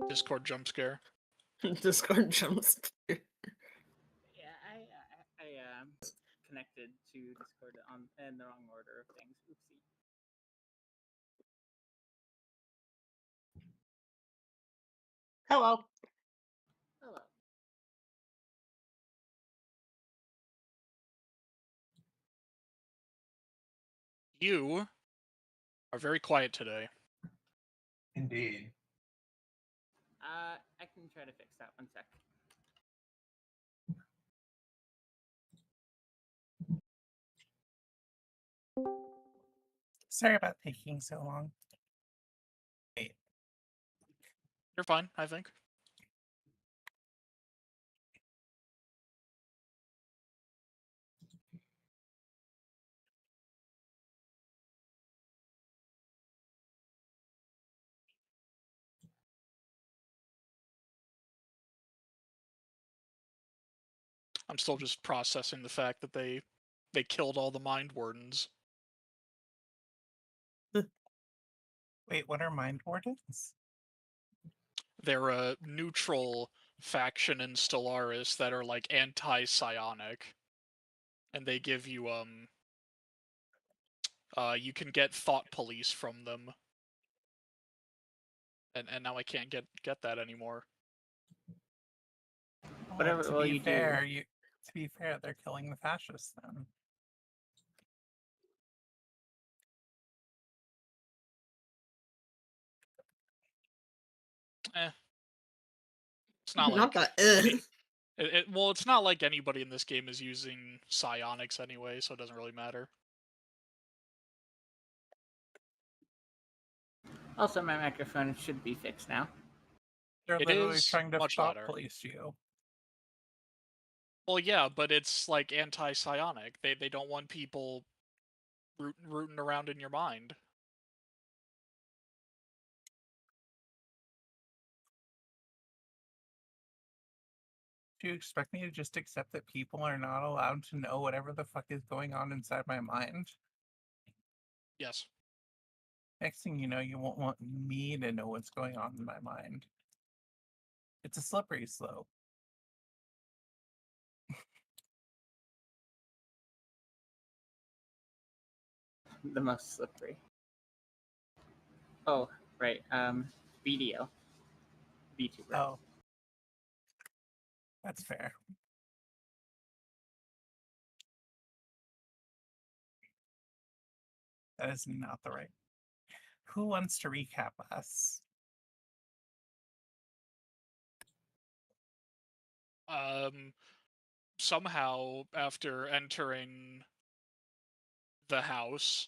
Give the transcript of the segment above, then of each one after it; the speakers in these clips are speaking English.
Discord jump scare. Discord jumps. Yeah, I connected to Discord in the wrong order of things. Oopsie. Hello. Hello. You are very quiet today. Indeed. I can try to fix that. 1 sec. Sorry about taking so long. Wait. You're fine, I think. I'm still just processing the fact that they killed all the Mind Wardens. Wait, what are Mind Wardens? They're a neutral faction in Stellaris that are like anti-psionic. And they give you you can get thought police from them. And now I can't get that anymore. Whatever To will be you fair, do? to be fair, they're killing the fascists then. It's not Not like that. well, it's not like anybody in this game is using psionics anyway, so it doesn't really matter. Also, my microphone should be fixed now. They're It literally is trying to much thought louder. police you. Well, yeah, but it's like anti-psionic. They don't want people rooting around in your mind. Do you expect me to just accept that people are not allowed to know whatever the fuck is going on inside my mind? Yes. Next thing you know, you won't want me to know what's going on in my mind. It's a slippery slope. The most slippery. Oh, right. Video. VTuber. Oh. That's fair. That is not the right. Who wants to recap us? Somehow, after entering the house,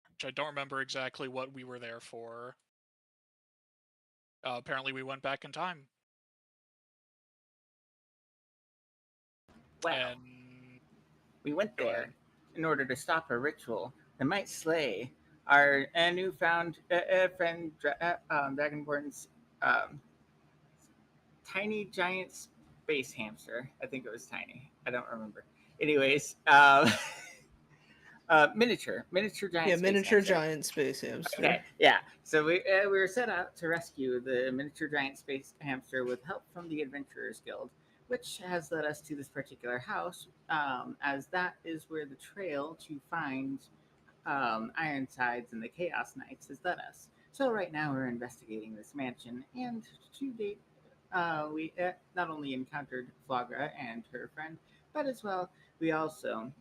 which I don't remember exactly what we were there for, apparently we went back in time. Well, and we went Go there ahead. in order to stop a ritual that might slay our newfound friend, Dragonborn's tiny giant space hamster. I think it was tiny. I don't remember. Anyways, miniature giant. Yeah, space miniature hamster. giant space hamster. Okay, yeah. So we were set out to rescue the miniature giant space hamster with help from the Adventurers Guild, which has led us to this particular house, as that is where the trail to find Ironsides and the Chaos Knights has led us. So right now we're investigating this mansion, and to date, we not only encountered Flagra and her friend, but as well we also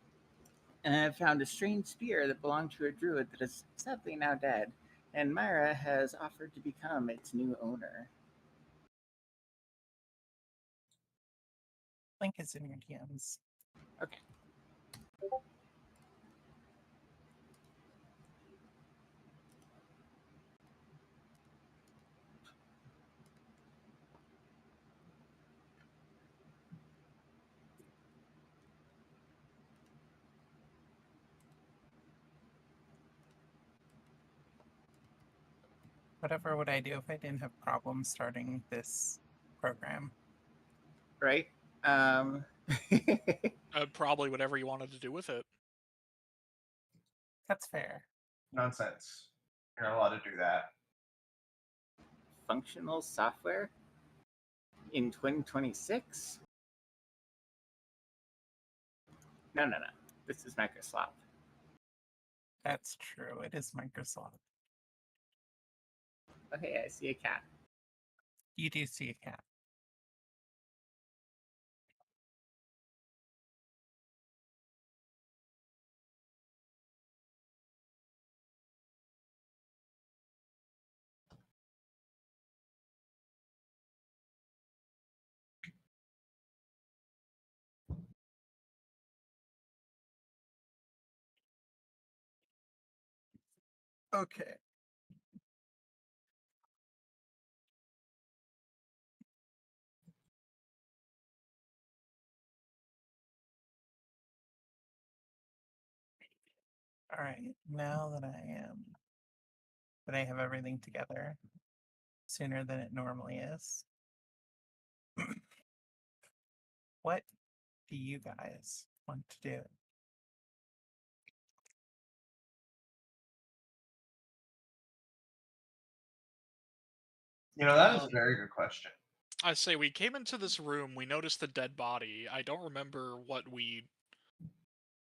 found a strange spear that belonged to a druid that is sadly now dead, and Myra has offered to become its new owner. Link is in your DMs. Okay. Whatever would I do if I didn't have problems starting this program? Right? Um, Probably whatever you wanted to do with it. That's fair. Nonsense. You're not allowed to do that. functional software in 2026? No. This is Microsoft. That's true. It is Microsoft. Okay, I see a cat. You do see a cat. Okay. All right. Now that I have everything together sooner than it normally is. What do you guys want to do? That is a very good question. I say we came into this room, we noticed the dead body. I don't remember what we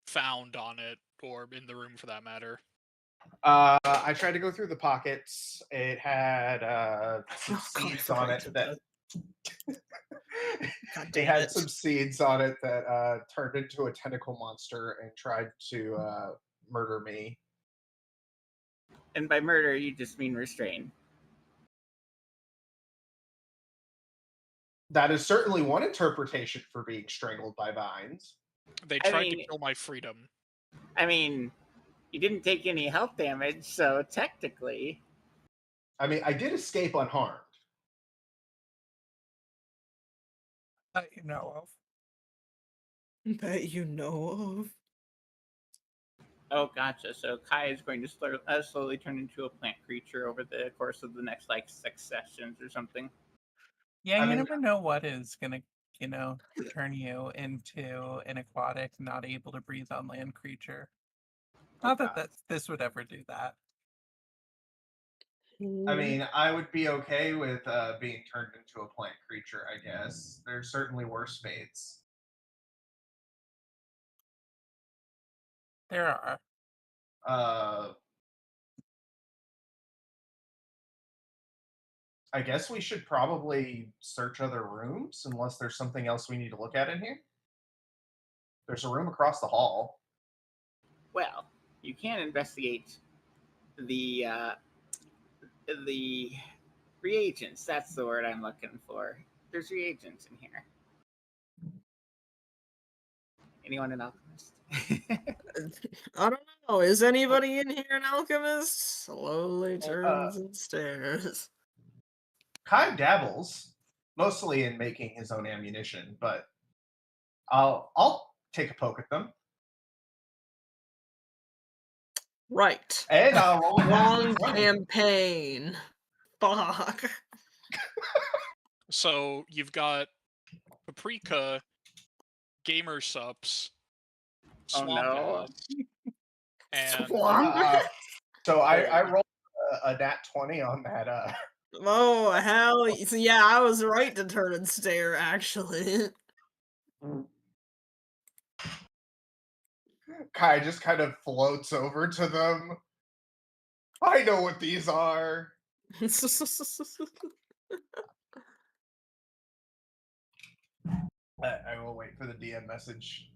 found on it, or in the room for that matter. I tried to go through the pockets. It had some Oh, God, I seeds forgot on you it did that. God They damn had it. some seeds on it that turned into a tentacle monster and tried to murder me. And by murder, you just mean restrain. That is certainly one interpretation for being strangled by vines. They I tried to mean- kill my freedom. I mean, you didn't take any health damage, so technically. I mean, I did escape unharmed. That you know of. That you know of. Oh, gotcha. So Kai is going to slowly turn into a plant creature over the course of the next, 6 sessions or something. Yeah, I you mean- never know what is gonna, turn you into an aquatic, not able to breathe on land creature. Not that this would ever do that. I mean, I would be okay with being turned into a plant creature, I guess. There's certainly worse fates. There are. I guess we should probably search other rooms unless there's something else we need to look at in here. There's a room across the hall. Well, you can investigate the reagents. That's the word I'm looking for. There's reagents in here. Anyone an alchemist? I don't know. Is anybody in here an alchemist? Slowly turns and stares. Kai dabbles, mostly in making his own ammunition, but I'll take a poke at them. Right. And I'll roll a Wrong natural 20. campaign. Fuck. So you've got Paprika, Gamer Sups, Oh, no. Slugcats, and Swamp? So I rolled a nat 20 on that. Oh, hell. So yeah, I was right to turn and stare, actually. Kai just kind of floats over to them. I know what these are. I will wait for the DM message.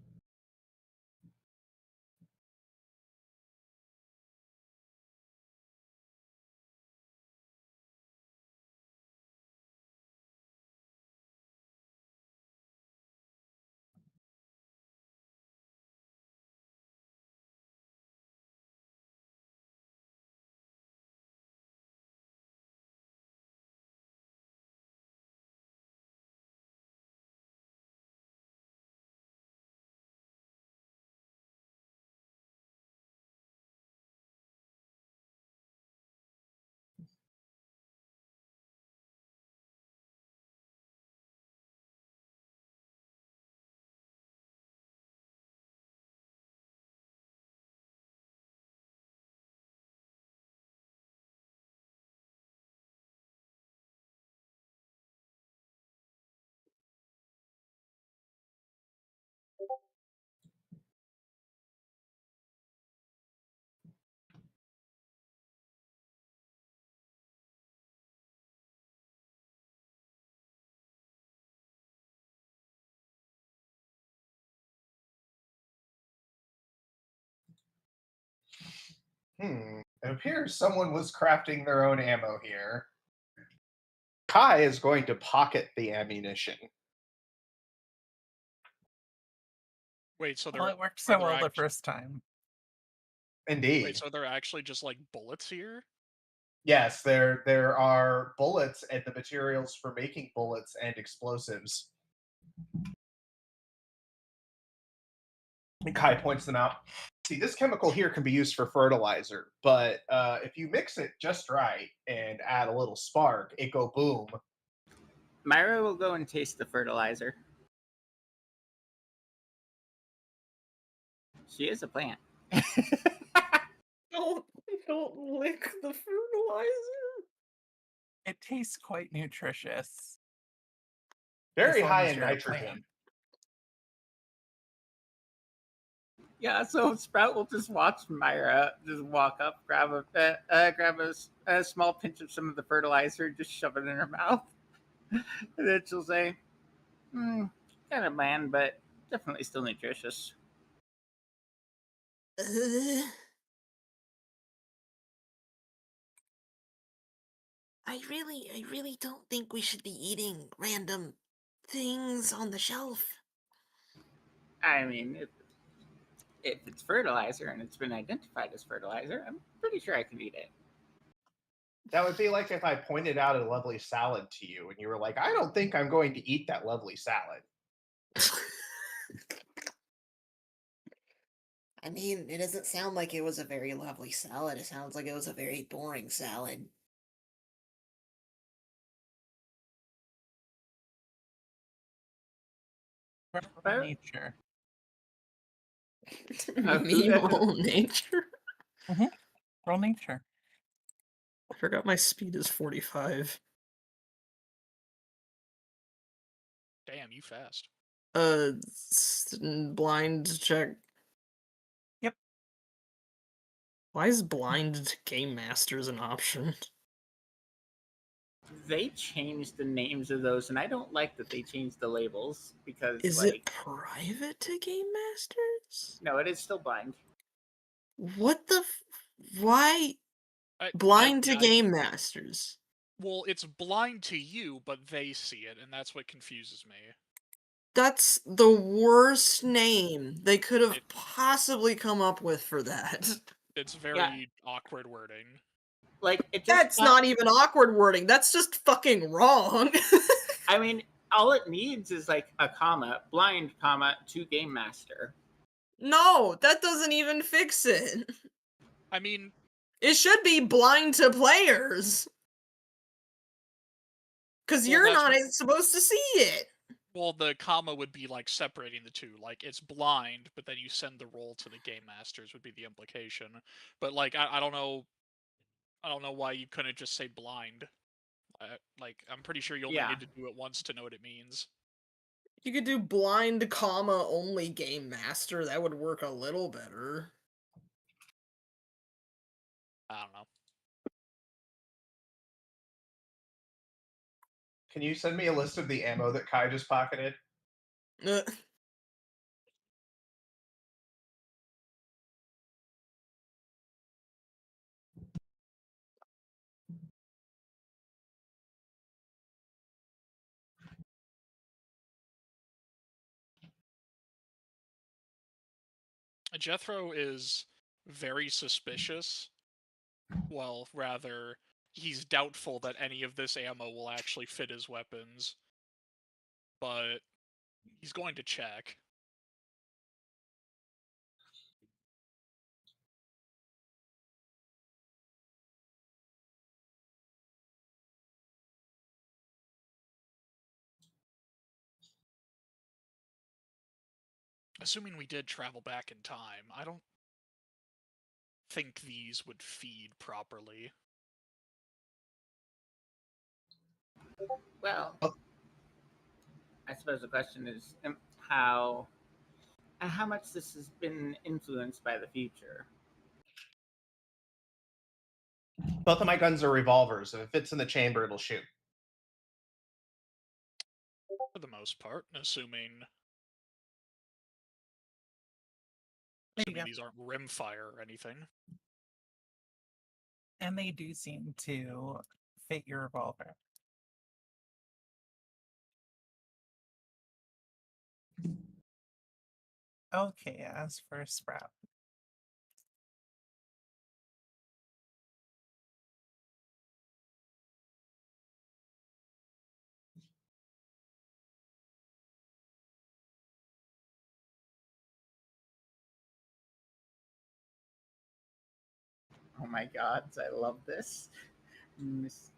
It appears someone was crafting their own ammo here. Kai is going to pocket the ammunition. Wait, so Well, there it worked are so there well the act- first time. Indeed. wait, so they're actually just like bullets here? Yes, there are bullets and the materials for making bullets and explosives. And Kai points them out. See, this chemical here can be used for fertilizer, but if you mix it just right and add a little spark, it go boom. Myra will go and taste the fertilizer. She is a plant. Don't lick the fertilizer. It tastes quite nutritious. Very as long high as in you're a nitrogen. plant. Yeah, so Sprout will just watch Myra just walk up, grab a small pinch of some of the fertilizer, just shove it in her mouth, and then she'll say, "Kind of bland, but definitely still nutritious." I really don't think we should be eating random things on the shelf. I mean, if it's fertilizer and it's been identified as fertilizer, I'm pretty sure I can eat it. That would be like if I pointed out a lovely salad to you and you were like, I don't think I'm going to eat that lovely salad. I mean, it doesn't sound like it was a very lovely salad. It sounds like it was a very boring salad. But- Nature. Memo nature. Roll nature. I forgot my speed is 45. Damn, you fast. Blind check. Yep. Why is blind game masters an option? They changed the names of those, and I don't like that they changed the labels because, Is like, it private to game masters? no, it is still blind. What the? Why blind to game masters? Well, it's blind to you, but they see it, and that's what confuses me. That's the worst name they could have possibly come up with for that. It's very awkward wording. Like, it just That's not even awkward wording. That's just fucking wrong. I mean, all it needs is like a comma, blind comma to game master. No, that doesn't even fix it. I mean, It should be blind to players. Because Well, you're that's not what- supposed to see it. well, the comma would be like separating the two. Like it's blind, but then you send the roll to the game masters would be the implication. But like I don't know, why you couldn't just say blind. Like I'm pretty sure you only Yeah. need to do it once to know what it means. You could do blind comma only game master. That would work a little better. I don't know. Can you send me a list of the ammo that Kai just pocketed? Uh, Jethro is very suspicious. Well, rather, he's doubtful that any of this ammo will actually fit his weapons. But he's going to check. Assuming we did travel back in time, I don't think these would feed properly. Well, Oh. I suppose the question is how much this has been influenced by the future. Both of my guns are revolvers. If it fits in the chamber, it'll shoot. For the most part, assuming There you go. these aren't rimfire or anything. And they do seem to fit your revolver. Okay, as for Sprout. Oh my god, I love this. Miss-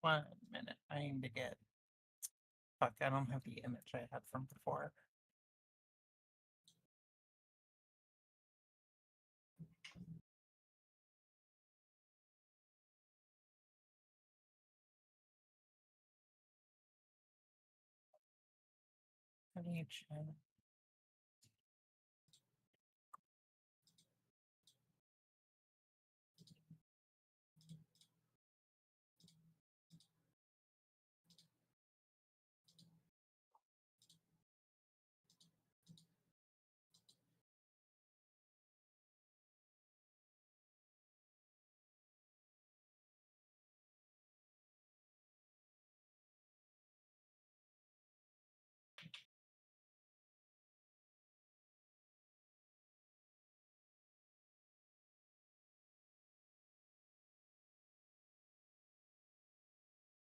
1 minute. I need to get. Fuck, I don't have the image I had from before. I need to.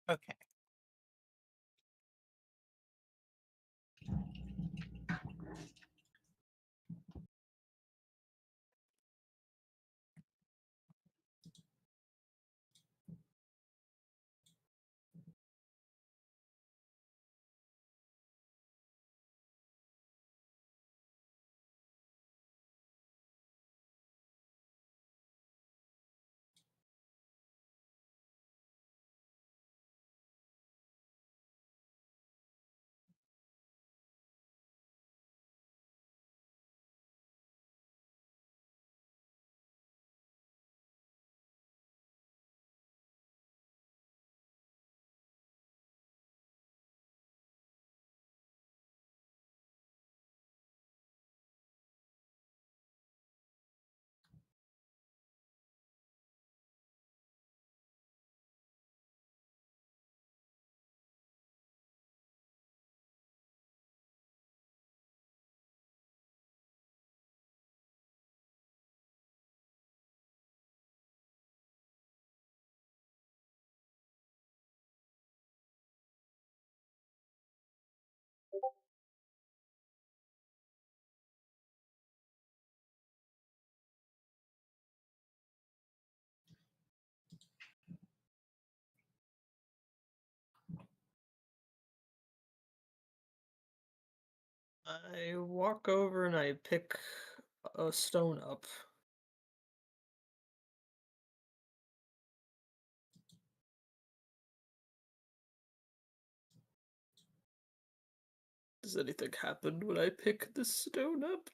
Okay. I walk over and I pick a stone up. Does anything happen when I pick the stone up?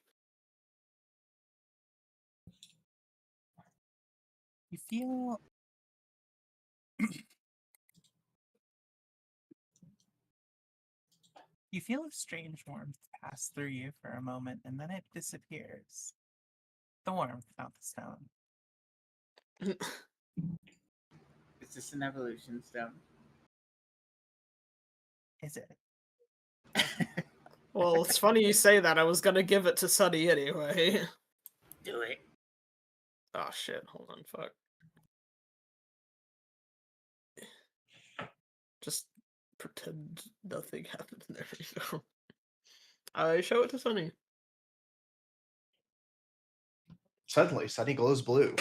You feel You feel a strange warmth pass through you for a moment, and then it disappears. The warmth, not the stone. It's just an evolution stone. Is it? Well, it's funny you say that. I was gonna give it to Sunny anyway. Do it. Oh shit, hold on, fuck. Just pretend nothing happened. There we go. I show it to Sunny. Suddenly, Sunny glows blue.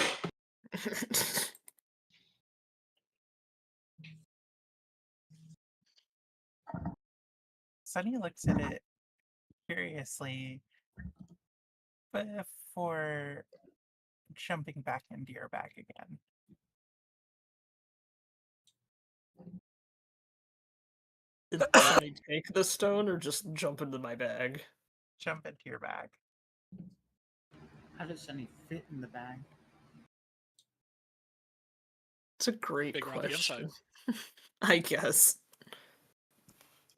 Sunny looks at it curiously, before jumping back into your bag again. Did Sunny take the stone or just jump into my bag? Jump into your bag. How does Sunny fit in the bag? It's a great Big around the question. inside. I guess.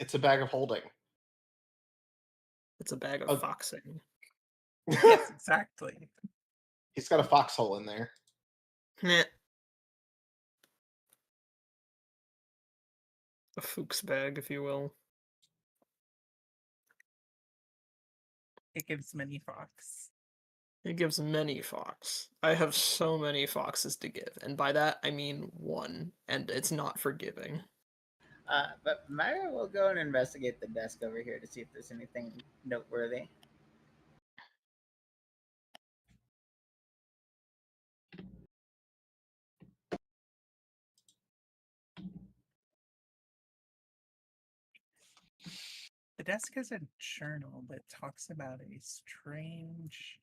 It's a bag of holding. It's a bag of Oh. foxing. Yes, exactly. He's got a foxhole in there. Meh. A Fuchs bag, if you will. It gives many fox. It gives many fox. I have so many foxes to give, and by that I mean one, and it's not forgiving. But Myra will go and investigate the desk over here to see if there's anything noteworthy. The desk has a journal that talks about a strange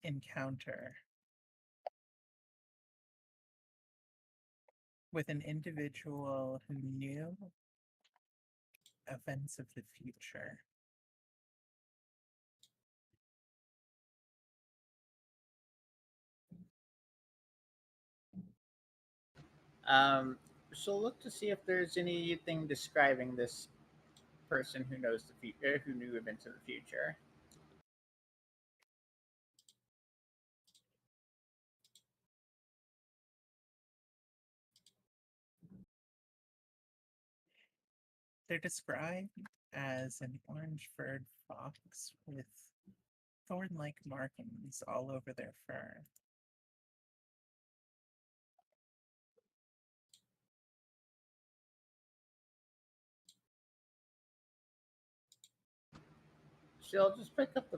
encounter with an individual who knew events of the future. She'll look to see if there's anything describing this person who knows the future, who knew events of the future. They're described as an orange-furred fox with thorn-like markings all over their fur. She'll just pick up the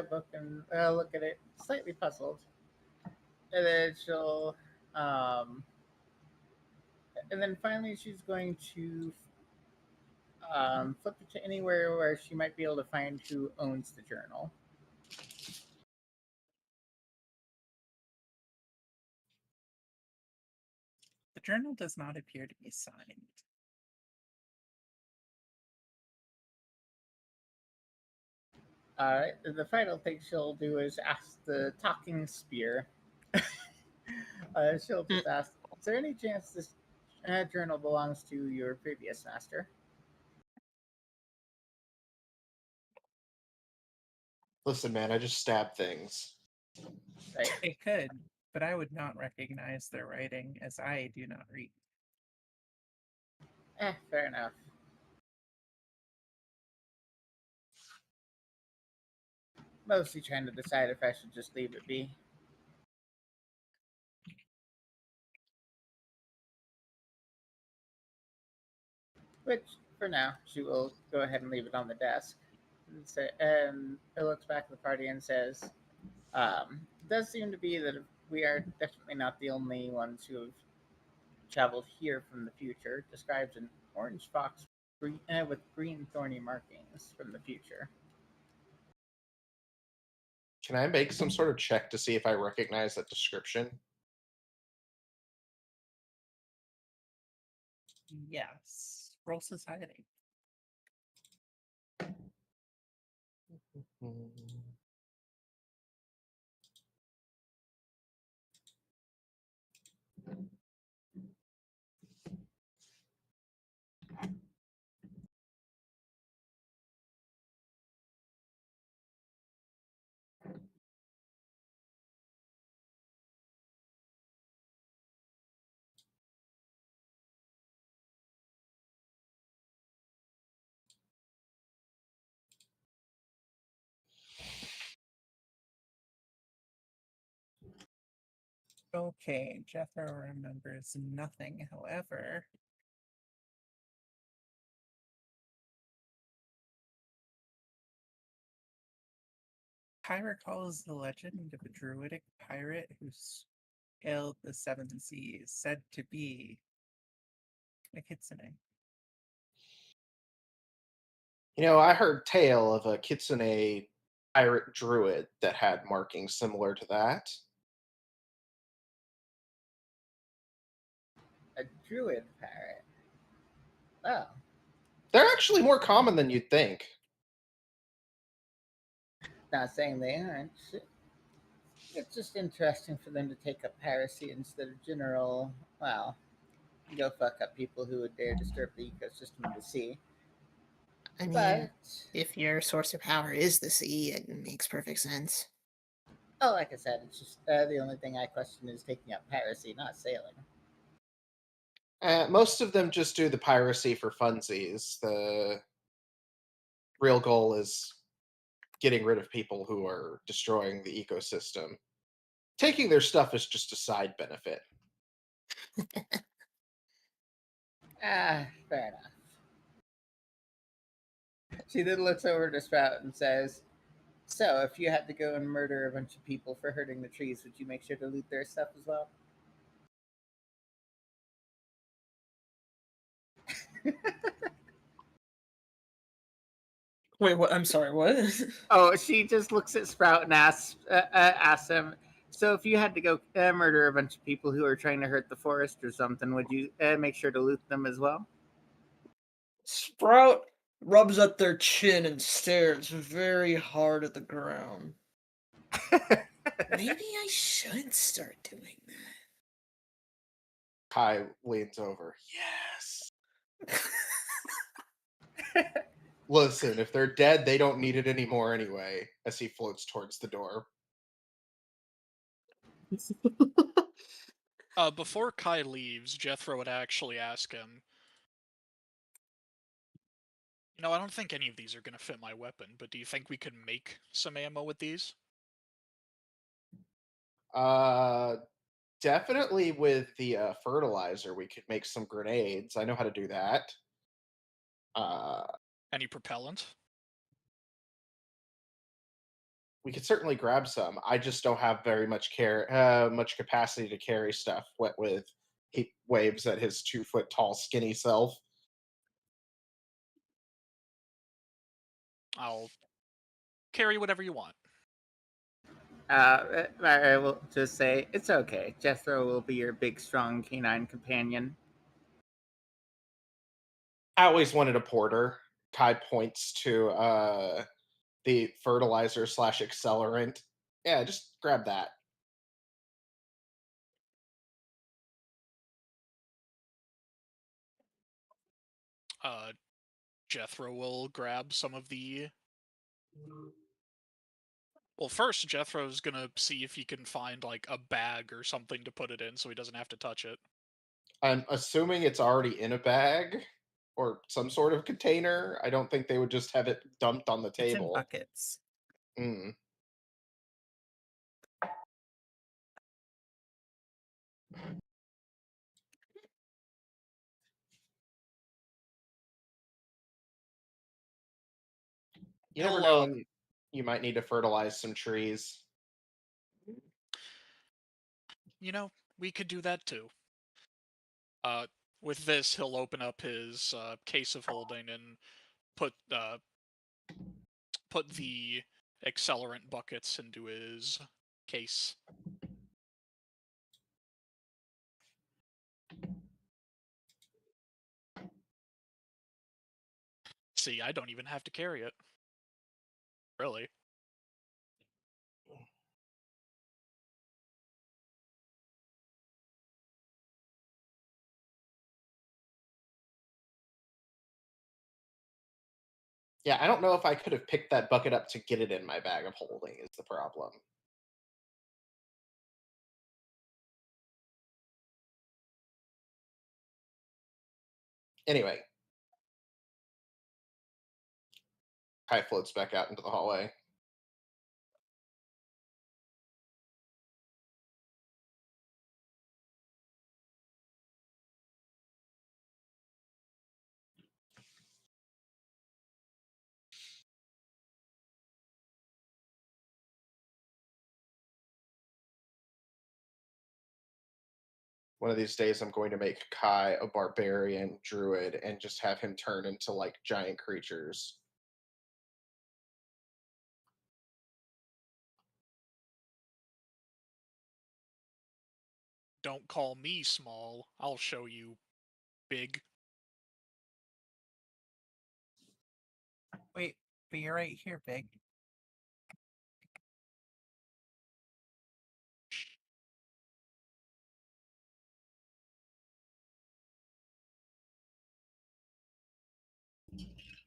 book and look at it, slightly puzzled, and then um, and then finally she's going to flip it to anywhere where she might be able to find who owns the journal. The journal does not appear to be signed. The final thing she'll do is ask the talking spear. She'll just ask, "Is there any chance this journal belongs to your previous master?" Listen, man, I just stab things. Right. It could, but I would not recognize their writing as I do not read. Fair enough. Mostly trying to decide if I should just leave it be. Which, for now, she will go ahead and leave it on the desk. And it looks back at the party and says, "It does seem to be that we are definitely not the only ones who have traveled here from the future." Describes an orange fox with green thorny markings from the future. Can I make some sort of check to see if I recognize that description? Yes. Roll society. Okay, Jethro remembers nothing, however. Kai recalls the legend of a druidic pirate who sailed the seven seas, said to be a kitsune. I heard tale of a kitsune pirate druid that had markings similar to that. A druid parrot. Oh, They're actually more common than you'd think. not saying they aren't. It's just interesting for them to take up piracy instead of general, well, go fuck up people who would dare disturb the ecosystem of the sea. I mean, But, if your source of power is the sea, it makes perfect sense. oh, like I said, it's just the only thing I question is taking up piracy, not sailing. Most of them just do the piracy for funsies. The real goal is getting rid of people who are destroying the ecosystem. Taking their stuff is just a side benefit. Fair enough. She then looks over to Sprout and says, "So, if you had to go and murder a bunch of people for hurting the trees, would you make sure to loot their stuff as well?" Wait, what? I'm sorry, what? Oh, she just looks at Sprout and asks him, "So, if you had to go murder a bunch of people who are trying to hurt the forest or something, would you make sure to loot them as well?" Sprout rubs up their chin and stares very hard at the ground. Maybe I should start doing Kai leans over. Yes. Listen, if they're dead, they don't need it anymore anyway, as he floats towards the door. that. Before Kai leaves, Jethro would actually ask him, I don't think any of these are going to fit my weapon, but do you think we could make some ammo with these? Uh, Definitely with the fertilizer, we could make some grenades. I know how to do that. Any propellant? We could certainly grab some. I just don't have very much capacity to carry stuff. What with he waves at his 2 foot tall skinny self. I'll carry whatever you want. I will just say, it's okay. Jethro will be your big, strong canine companion. I always wanted a porter. Kai points to the fertilizer slash accelerant. Yeah, just grab that. Jethro will grab some of the. Well, first, Jethro's gonna see if he can find, like, a bag or something to put it in so he doesn't have to touch it. I'm assuming it's already in a bag or some sort of container. I don't think they would just have it dumped on the It's in table. buckets. Mm. You never He'll, know when you might need to fertilize some trees. we could do that too. With this, he'll open up his case of holding and put put the accelerant buckets into his case. See, I don't even have to carry it. Really. Yeah, I don't know if I could have picked that bucket up to get it in my bag of holding is the problem. Anyway, Kai floats back out into the hallway. One of these days, I'm going to make Kai a barbarian druid and just have him turn into like giant creatures. Don't call me small. I'll show you big. Wait, but you're right here, Big.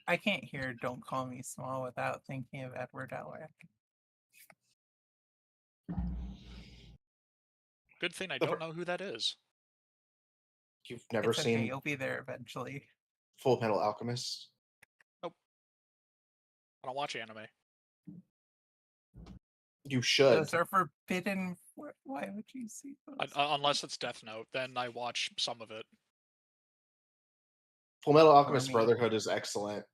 I can't hear "Don't Call Me Small" without thinking of Edward Elric. Good thing I The don't fir- know who that is. You've never It's okay, seen you'll be there eventually. Full Metal Alchemist? I don't watch anime. You should. Those are forbidden. Why would you see those? Unless it's Death Note, then I watch some of it. Full Metal Alchemist me. Brotherhood is excellent.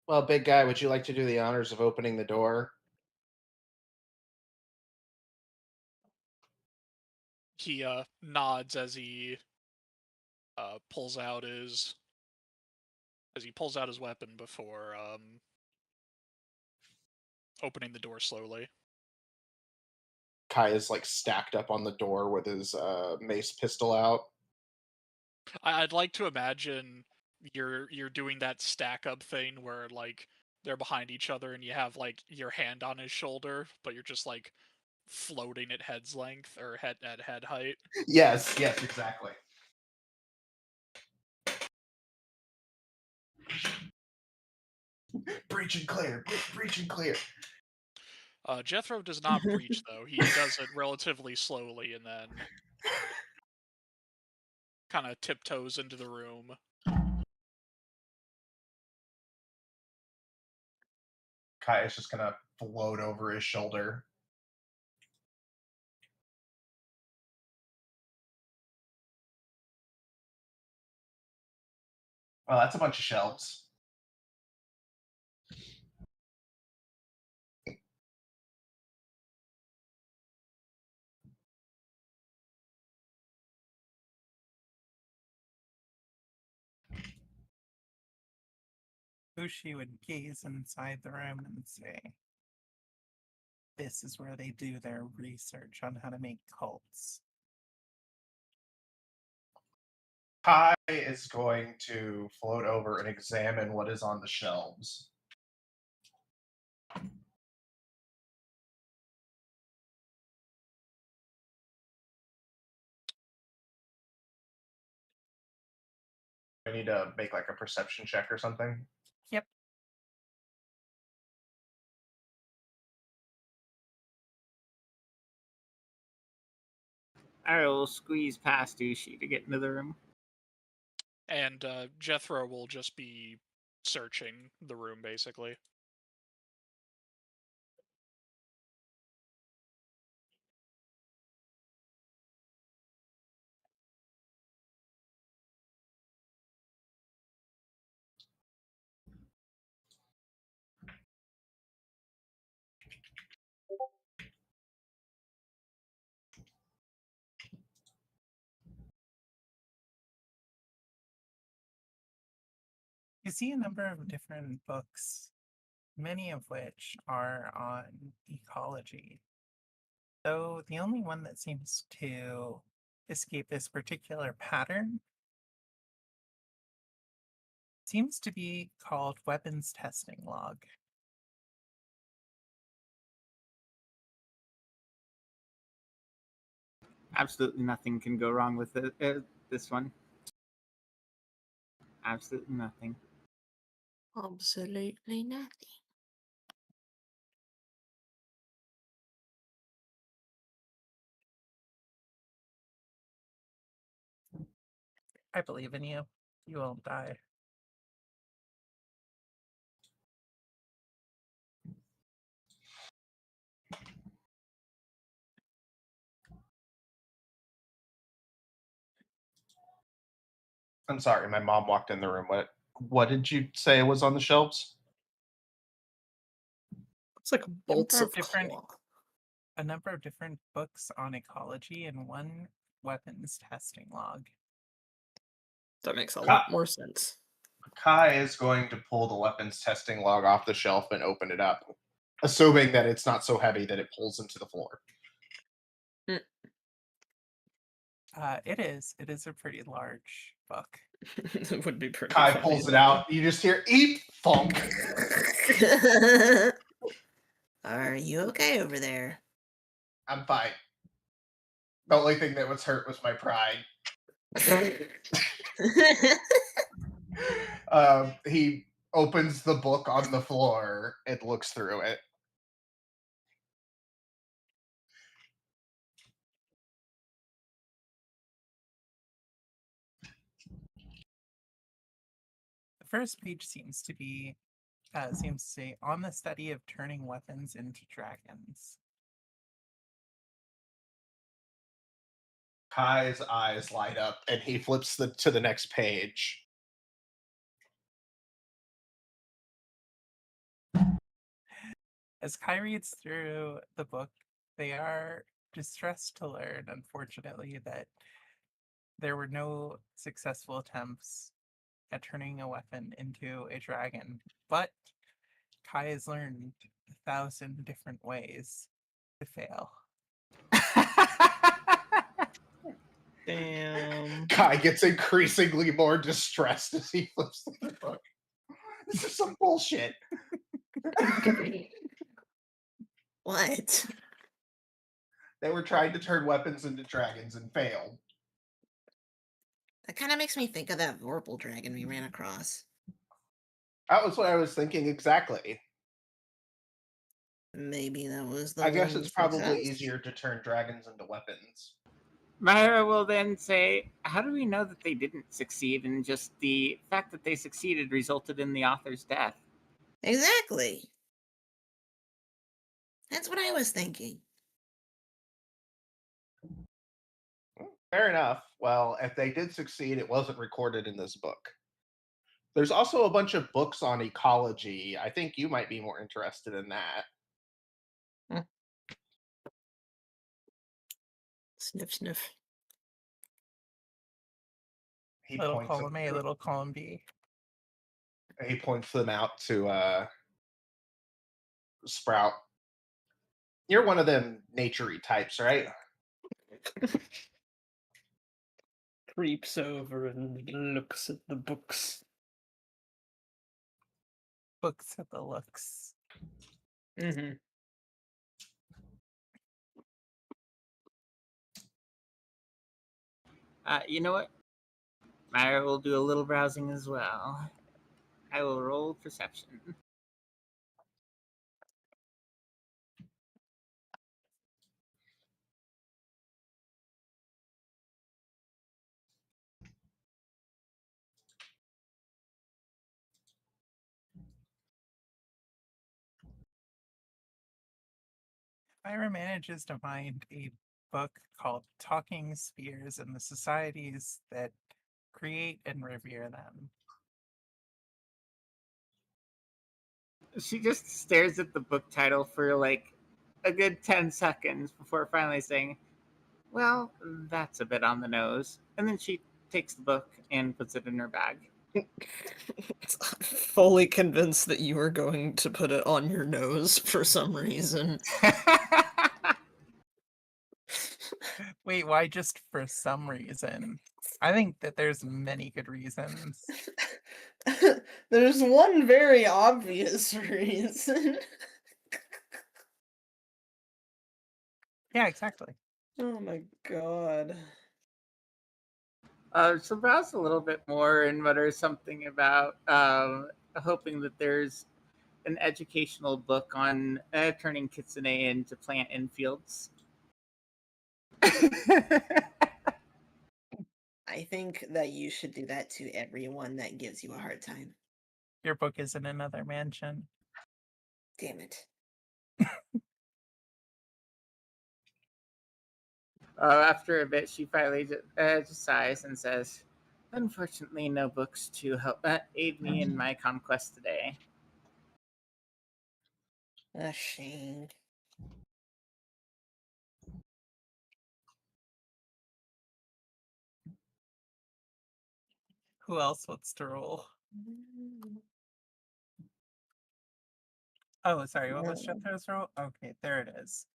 Well, big guy, would you like to do the honors of opening the door? He nods as he pulls out his weapon before opening the door slowly. Kai is like stacked up on the door with his mace pistol out. I'd like to imagine you're doing that stack up thing where like they're behind each other and you have like your hand on his shoulder, but you're just like floating at head's length or head height. Yes, exactly. Breach and clear, breach and clear. Jethro does not breach though. He does it relatively slowly and then kind of tiptoes into the room. Kai is just gonna float over his shoulder. Well, that's a bunch of shelves. Bushi would gaze inside the room and say, "This is where they do their research on how to make cults." Kai is going to float over and examine what is on the shelves. I need to make like a perception check or something. Yep. I will squeeze past Ushi to get into the room. And Jethro will just be searching the room basically. You see a number of different books, many of which are on ecology. Though the only one that seems to escape this particular pattern seems to be called Weapons Testing Log. Absolutely nothing can go wrong with this one. Absolutely nothing. Absolutely nothing. I believe in you. You won't die. I'm sorry, my mom walked in the room. What did you say was on the shelves? It's like bolts Number of of different- cloth. A number of different books on ecology and one weapons testing log. That makes a lot more sense. Kai is going to pull the weapons testing log off the shelf and open it up, assuming that it's not so heavy that it pulls into the floor. It is. It is a pretty large book. It would be pretty Kai heavy, pulls it though. out. You just hear eep thunk. Are you okay over there? I'm fine. The only thing that was hurt was my pride. He opens the book on the floor and looks through it. The first page seems to say on the study of turning weapons into dragons. Kai's eyes light up and he flips to the next page. As Kai reads through the book, they are distressed to learn, unfortunately, that there were no successful attempts at turning a weapon into a dragon, but Kai has learned 1,000 different ways to fail. Damn. Kai gets increasingly more distressed as he flips through the book. This is some bullshit. What? They were trying to turn weapons into dragons and failed. That kind of makes me think of that Vorpal dragon we ran across. That was what I was thinking exactly. Maybe that was the I guess one it's probably success? easier to turn dragons into weapons. Myra will then say, how do we know that they didn't succeed, and just the fact that they succeeded resulted in the author's death? Exactly. That's what I was thinking. Fair enough. Well, if they did succeed, it wasn't recorded in this book. There's also a bunch of books on ecology. I think you might be more interested in that. Sniff, sniff. He Little points column A, little column B. he points them out to Sprout. You're one of them naturey types, right? Creeps over and looks at the books. Books at the looks. Mm-hmm. You know what? Myra will do a little browsing as well. I will roll perception. Myra manages to find a book called Talking Spheres and the Societies that Create and Revere Them. She just stares at the book title for like a good 10 seconds before finally saying, well, that's a bit on the nose. And then she takes the book and puts it in her bag. Fully convinced that you were going to put it on your nose for some reason. Wait, why just for some reason? I think that there's many good reasons. There's one very obvious reason. Yeah, exactly. Oh my god. So browse a little bit more and mutter something about hoping that there's an educational book on turning kitsune into plant in fields. I think that you should do that to everyone that gives you a hard time. Your book is in another mansion. Damn it. After a bit, she finally just sighs and says, unfortunately, no books to help aid me in my conquest today. A shame. Who else wants to roll? Oh, sorry, what was Jethro's roll? Okay, there it is.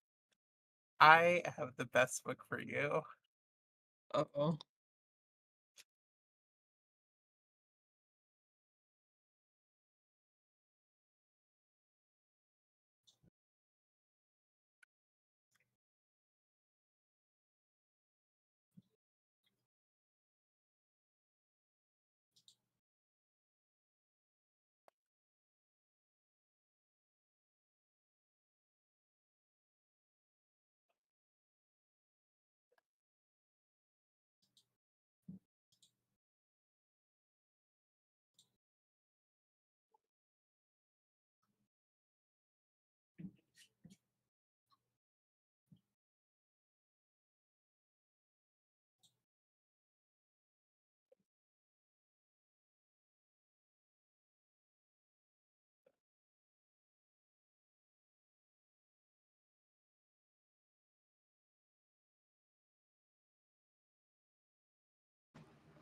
I have the best book for you. Uh-oh.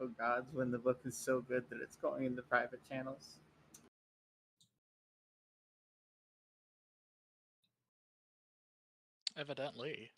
Oh gods, when the book is so good that it's going in the private channels. Evidently.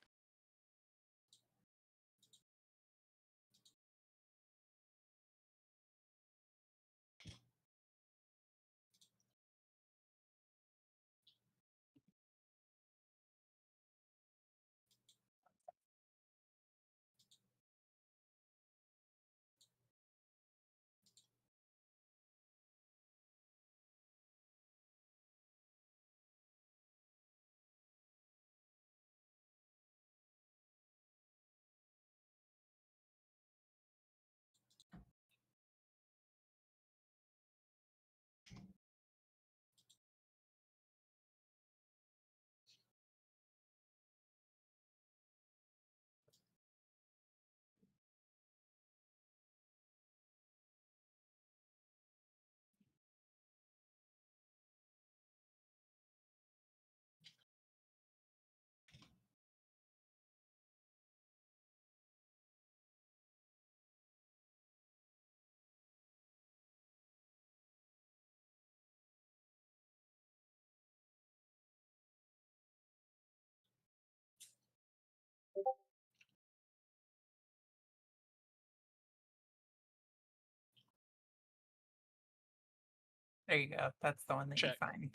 There you go. That's the one that you Check. find.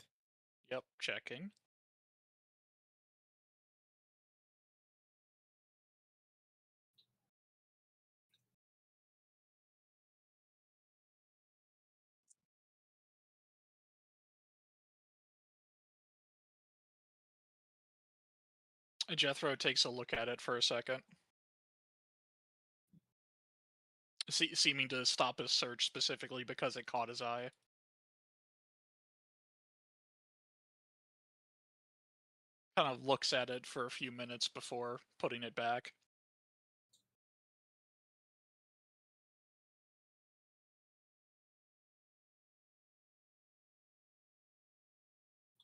Yep, checking. Jethro takes a look at it for a second, seeming to stop his search specifically because it caught his eye. Kind of looks at it for a few minutes before putting it back.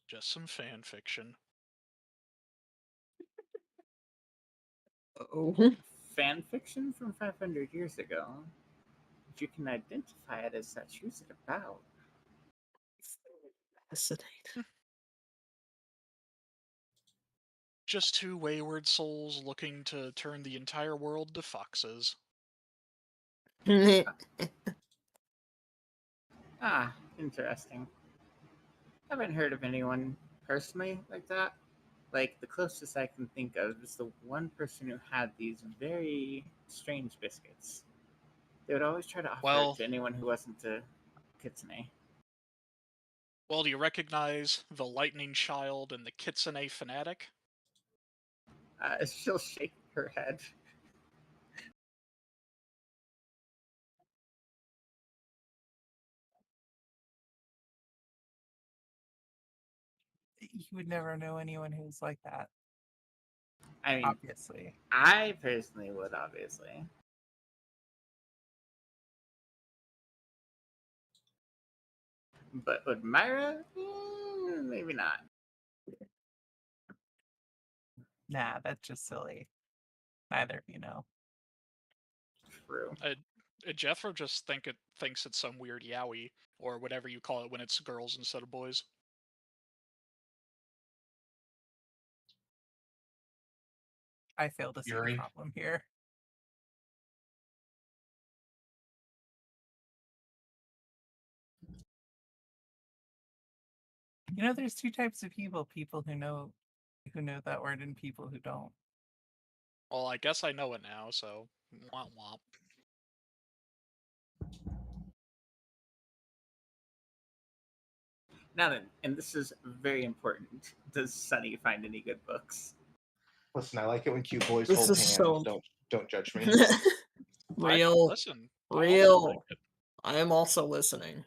Just some fan fiction. Oh. Fan fiction from 500 years ago. If you can identify it as such, who's it about? Fascinating. Just two wayward souls looking to turn the entire world to foxes. Ah, interesting. Haven't heard of anyone personally like that. Like, the closest I can think of is the one person who had these very strange biscuits. They would always try to offer it Well, to anyone who wasn't a kitsune. do you recognize the Lightning Child and the Kitsune Fanatic? She'll shake her head. You would never know anyone who's like that, I mean, obviously. I personally would, obviously. But would Myra? Maybe not. Nah, that's just silly. Neither of you know. True. Jethro just thinks it's some weird yaoi, or whatever you call it when it's girls instead of boys. I fail to see Yuri. the problem here. You know, there's two types of people: people who know that word and people who don't. Well, I guess I know it now, so womp womp. Now then, and this is very important. Does Sunny find any good books? Listen, I like it when cute boys This hold is hands. so- Don't judge me. Real. Listen, I also Real. like it. I am also listening.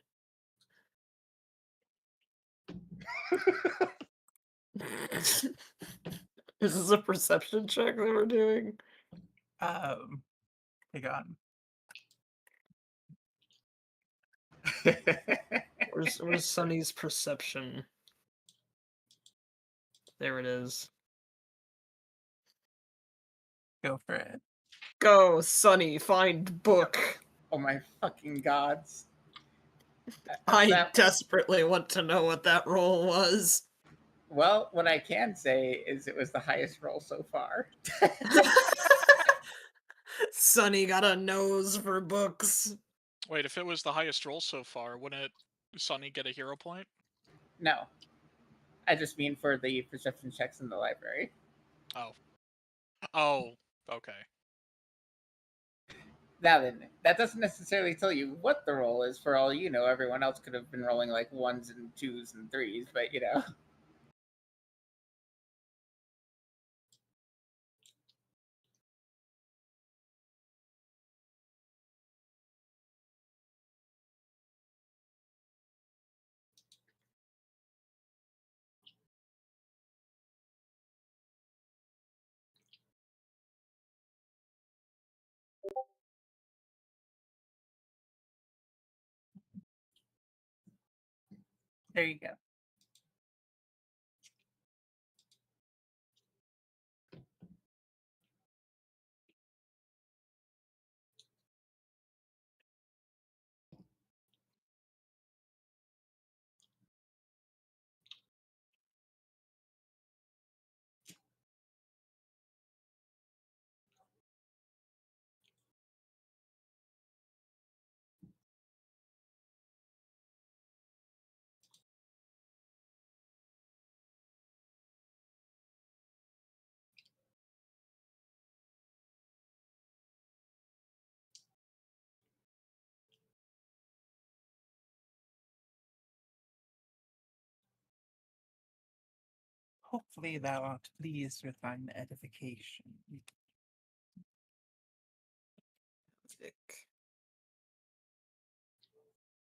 Is this a perception check that we're doing? Hang on. Where's Sunny's perception? There it is. Go for it. Go, Sunny, find book. Oh my fucking gods. I That- desperately want to know what that roll was. Well, what I can say is it was the highest roll so far. Sunny got a nose for books. Wait, if it was the highest roll so far, wouldn't Sunny get a hero point? No. I just mean for the perception checks in the library. Oh, okay. Now then, that doesn't necessarily tell you what the roll is. For all you know, everyone else could have been rolling like 1s and 2s and 3s, but you know. There you go. Hopefully thou art pleased with thine edification.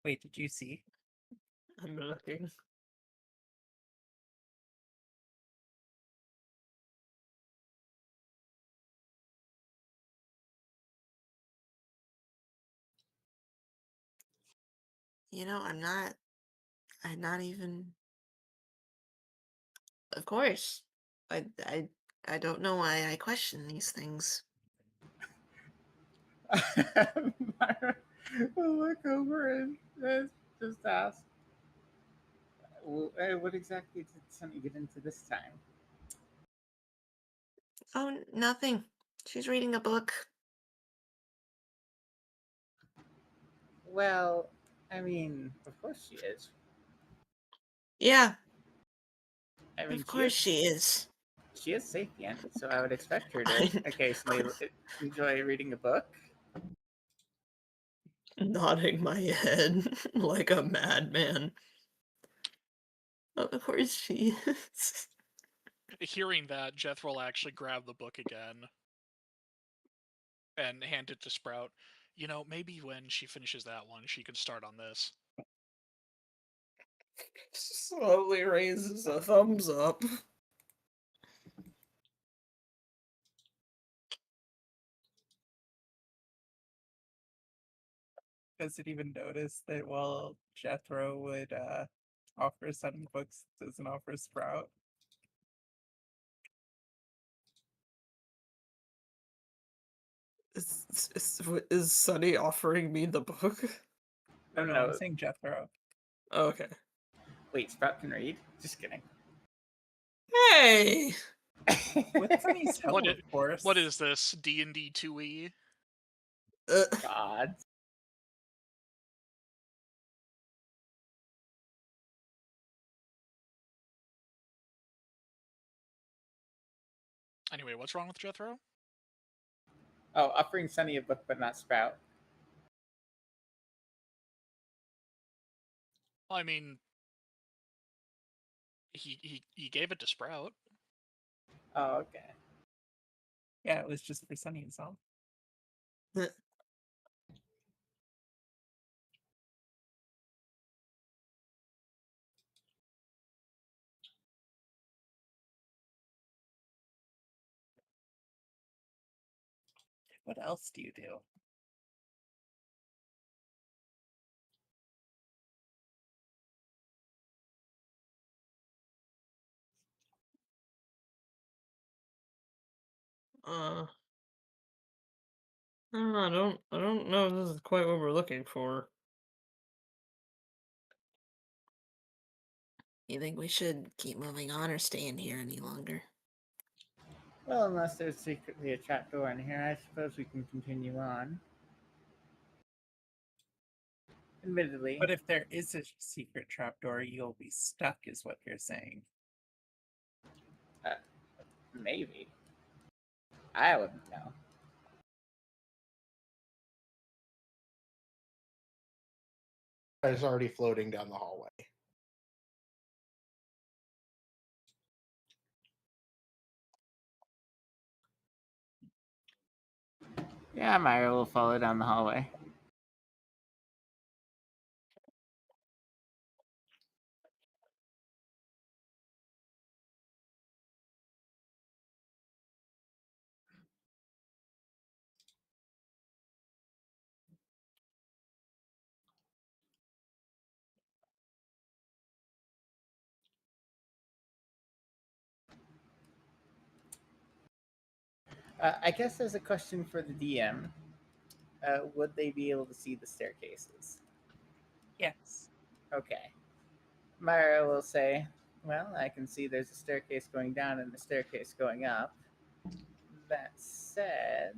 Wait, did you see? I'm looking. You know, I'm not even. Of course. I don't know why I question these things. Myra will look over and just ask, hey, what exactly did Sunny get into this time? Oh, nothing. She's reading a book. Well, I mean, of course she is. Yeah, I mean, of course she is. she is sapient, so I would expect her to occasionally enjoy reading a book. Nodding my head like a madman. Of course she is. Hearing that, Jethro will actually grab the book again and hand it to Sprout. You know, maybe when she finishes that one, she can start on this. Slowly raises a thumbs up. Does it even notice that while Jethro would offer Sunny books, doesn't offer Sprout? Is Sunny offering me the book? Oh no, No. I'm saying Jethro. Oh, okay. Wait, Sprout can read? Just kidding. Hey! With Sunny's help, What of course. What is this, D&D 2E? God. Anyway, what's wrong with Jethro? Oh, offering Sunny a book but not Sprout. Well, I mean, he gave it to Sprout. Oh, okay. Yeah, it was just for Sunny himself. What else do you do? I don't know if this is quite what we're looking for. You think we should keep moving on or stay in here any longer? Well, unless there's secretly a trapdoor in here, I suppose we can continue on. Admittedly. But if there is a secret trapdoor, you'll be stuck, is what you're saying. Maybe. I wouldn't know. Is already floating down the hallway. Yeah, Myra will follow down the hallway. I guess there's a question for the DM. Would they be able to see the staircases? Yes. Okay. Myra will say, well, I can see there's a staircase going down and a staircase going up. That said,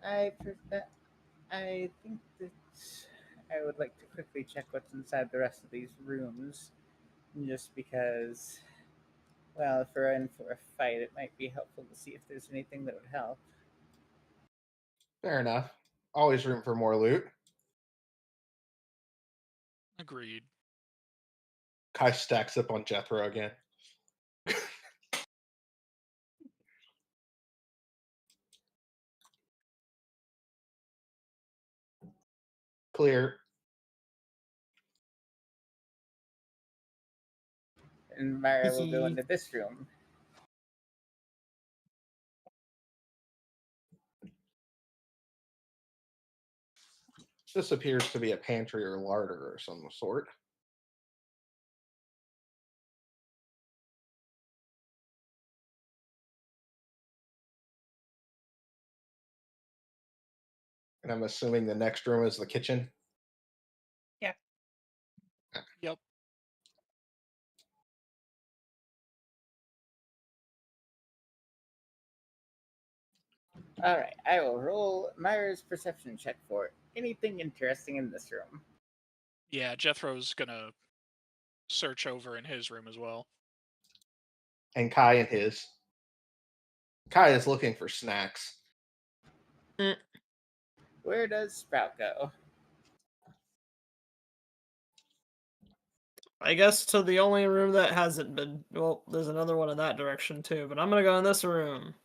I think that I would like to quickly check what's inside the rest of these rooms, just because, well, if we're in for a fight, it might be helpful to see if there's anything that would help. Fair enough. Always room for more loot. Agreed. Kai stacks up on Jethro again. Clear. And Myra will go into this room. This appears to be a pantry or larder or some sort. And I'm assuming the next room is the kitchen. Yeah. Yep. All right, I will roll Myra's perception check for anything interesting in this room. Yeah, Jethro's gonna search over in his room as well. And Kai in his. Kai is looking for snacks. Where does Sprout go? I guess to the only room that hasn't been. Well, there's another one in that direction too, but I'm gonna go in this room.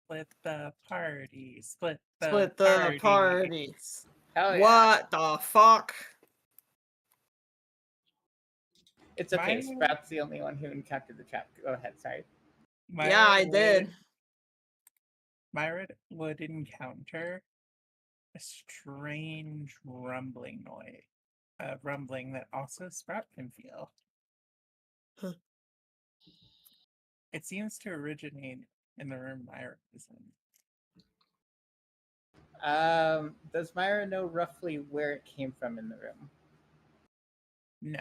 Split the party. Split the Split the party. party. Hell yeah. What the fuck? It's okay. Myra- Sprout's the only one who encountered the trap. Go ahead, sorry. Yeah, I did. Myra would encounter a strange rumbling noise. A rumbling that also Sprout can feel. Huh. It seems to originate in the room Myra is in. Does Myra know roughly where it came from in the room? No.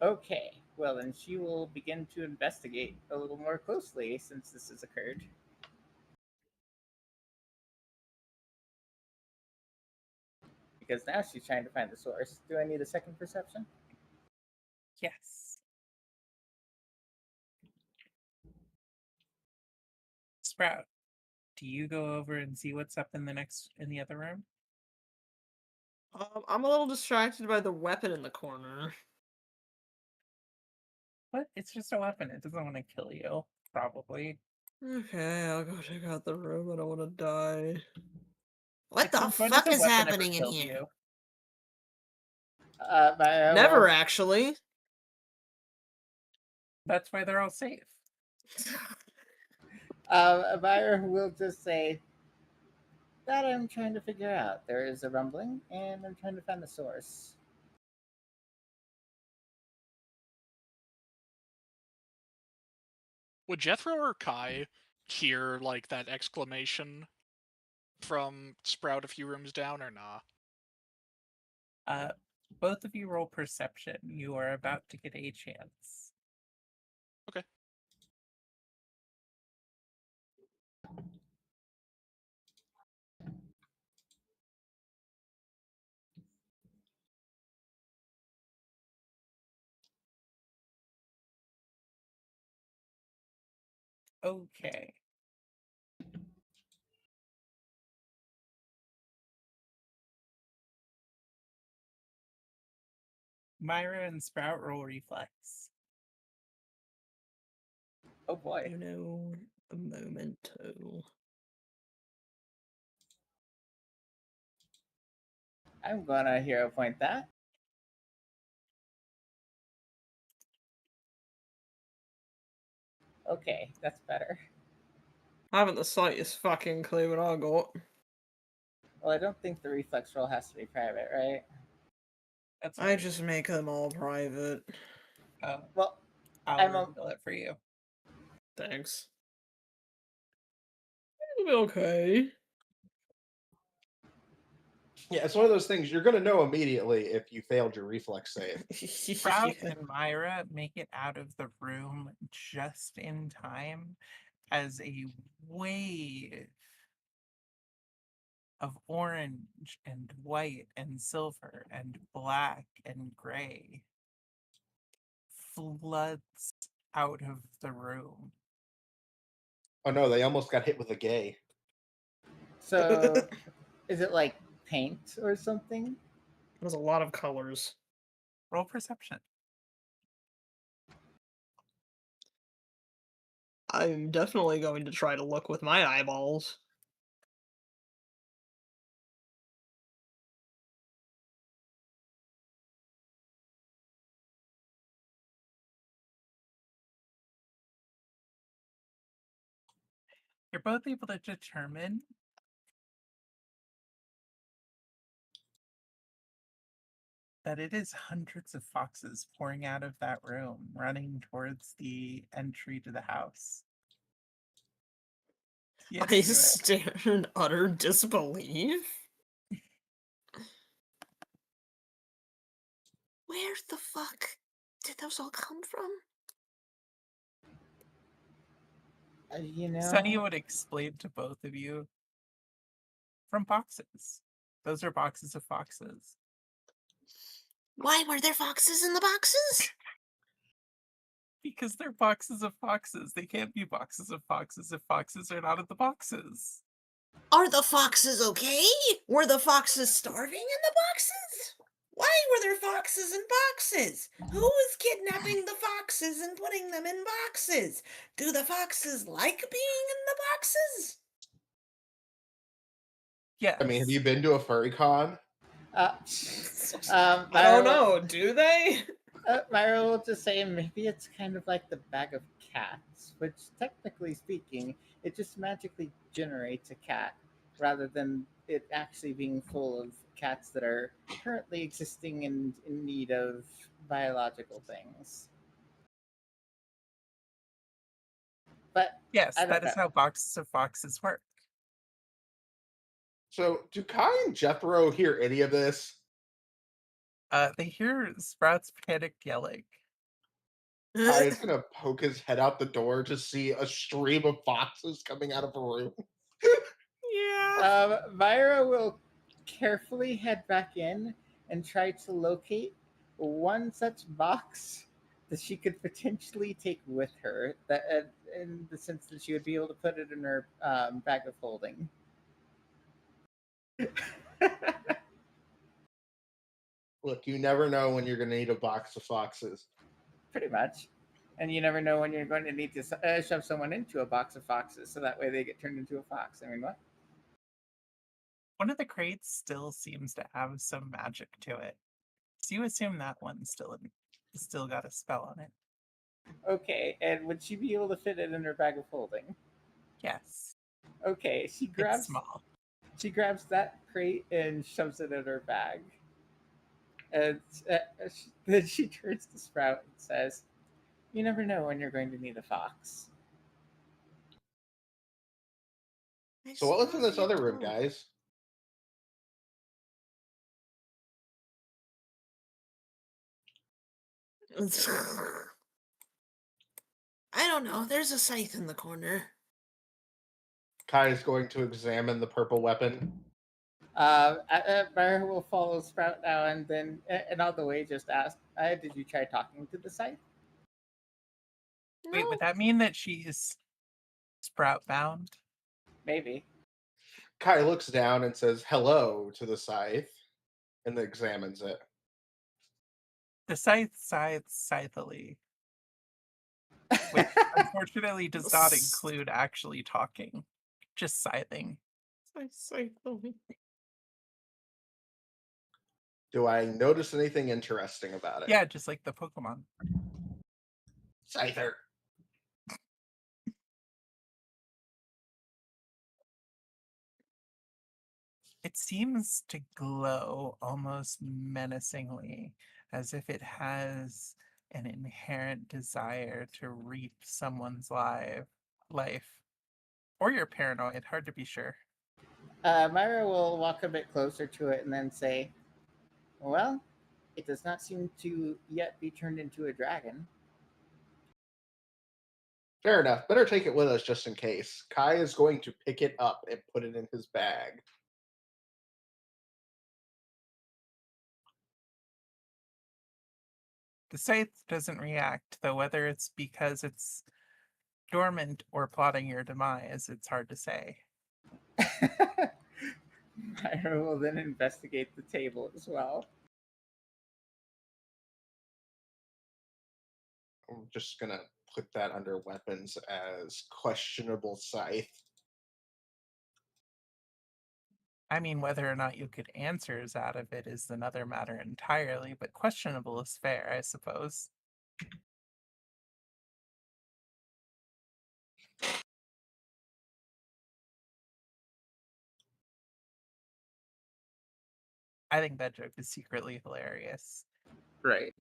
Okay, well then she will begin to investigate a little more closely since this has occurred. Because now she's trying to find the source. Do I need a second perception? Yes. Sprout, do you go over and see what's up in the other room? I'm a little distracted by the weapon in the corner. What? It's just a weapon. It doesn't want to kill you, probably. Okay, I'll go check out the room. I don't want to die. What the When has fuck a is weapon ever happening in killed here? you? Myra Never will, actually. That's why they're all safe. Myra will just say, that I'm trying to figure out. There is a rumbling, and I'm trying to find the source. Would Jethro or Kai hear like that exclamation from Sprout a few rooms down, or nah? Both of you roll perception. You are about to get a chance. Okay. Okay. Myra and Sprout roll reflex. Oh boy. You know, a memento. I'm gonna hero point that. Okay, that's better. I haven't the slightest fucking clue what I got. Well, I don't think the reflex roll has to be private, right? That's I right. just make them all private. Well, I'll I'm a- reveal it for you. Thanks. It'll be okay. Yeah, it's one of those things you're going to know immediately if you failed your reflex save. Sprout and Myra make it out of the room just in time as a wave of orange and white and silver and black and gray floods out of the room. Oh no, they almost got hit with a gay. so is it like paint or something? There's a lot of colors. Roll perception. I'm definitely going to try to look with my eyeballs. You're both able to determine that it is hundreds of foxes pouring out of that room, running towards the entry to the house. Yes, I do it. stare in utter disbelief. Where the fuck did those all come from? You know, Sunny would explain to both of you from boxes. Those are boxes of foxes. Why were there foxes in the boxes? Because they're boxes of foxes. They can't be boxes of foxes if foxes are not in the boxes. Are the foxes okay? Were the foxes starving in the boxes? Why were there foxes in boxes? Who is kidnapping the foxes and putting them in boxes? Do the foxes like being in the boxes? Yes. I mean, have you been to a furry con? uh, I Myra don't know, do they? Myra will just say maybe it's kind of like the bag of cats, which technically speaking, it just magically generates a cat rather than it actually being full of cats that are currently existing and in need of biological things. But Yes, I don't that know. is how boxes of foxes work. So, do Kai and Jethro hear any of this? They hear Sprout's panicked yelling. Kai is gonna poke his head out the door to see a stream of foxes coming out of a room. Yeah. Myra will carefully head back in and try to locate one such box that she could potentially take with her. That, in the sense that she would be able to put it in her bag of holding. Look, you never know when you're gonna need a box of foxes. Pretty much. And you never know when you're going to need to shove someone into a box of foxes, so that way they get turned into a fox. I mean, what? One of the crates still seems to have some magic to it. So you assume that one still got a spell on it. Okay, and would she be able to fit it in her bag of holding? Yes. Okay, It's small. she grabs that crate and shoves it in her bag. And then she turns to Sprout and says, "You never know when you're going to need a fox." I So, what's in suppose this you other room, do. guys? I don't know. There's a scythe in the corner. Kai is going to examine the purple weapon. Myra will follow Sprout now and then, and all the way just ask, "Did you try talking to the scythe?" Wait, No. would that mean that she's Sprout bound? Maybe. Kai looks down and says hello to the scythe and examines it. The scythely, which unfortunately does not include actually talking, just scything. Do I notice anything interesting about it? Yeah, just like the Pokemon. Scyther. It seems to glow almost menacingly, as if it has an inherent desire to reap someone's life. Or you're paranoid, hard to be sure. Myra will walk a bit closer to it and then say, "Well, it does not seem to yet be turned into a dragon." Fair enough. Better take it with us just in case. Kai is going to pick it up and put it in his bag. The scythe doesn't react, though whether it's because it's dormant or plotting your demise, it's hard to say. Myra will then investigate the table as well. I'm just going to put that under weapons as questionable scythe. I mean, whether or not you get answers out of it is another matter entirely, but questionable is fair, I suppose. I think that joke is secretly hilarious. Right.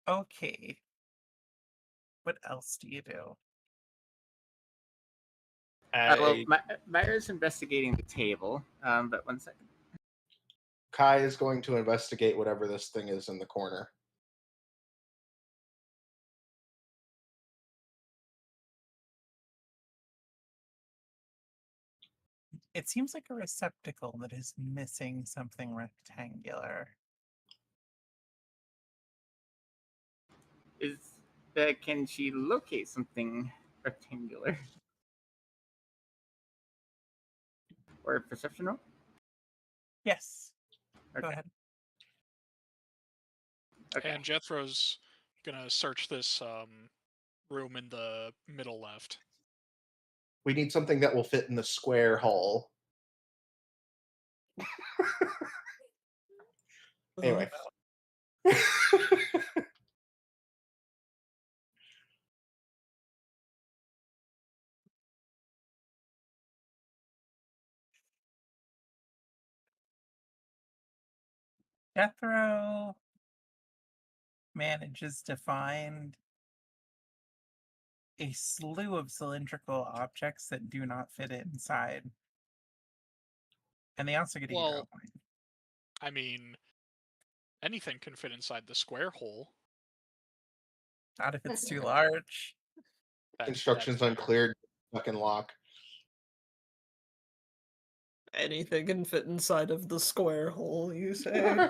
Okay. What else do you do? Myra's investigating the table, but 1 second. Kai is going to investigate whatever this thing is in the corner. It seems like a receptacle that is missing something rectangular. Can she locate something rectangular? Or perception roll? Yes. Okay. Go ahead. Okay. And Jethro's gonna search this room in the middle left. We need something that will fit in the square hole. Anyway. Jethro manages to find a slew of cylindrical objects that do not fit inside. And they also get a hero Well, point. I mean, anything can fit inside the square hole. Not if it's too large. That's Instructions fair. unclear. Fucking lock. Anything can fit inside of the square hole, you say?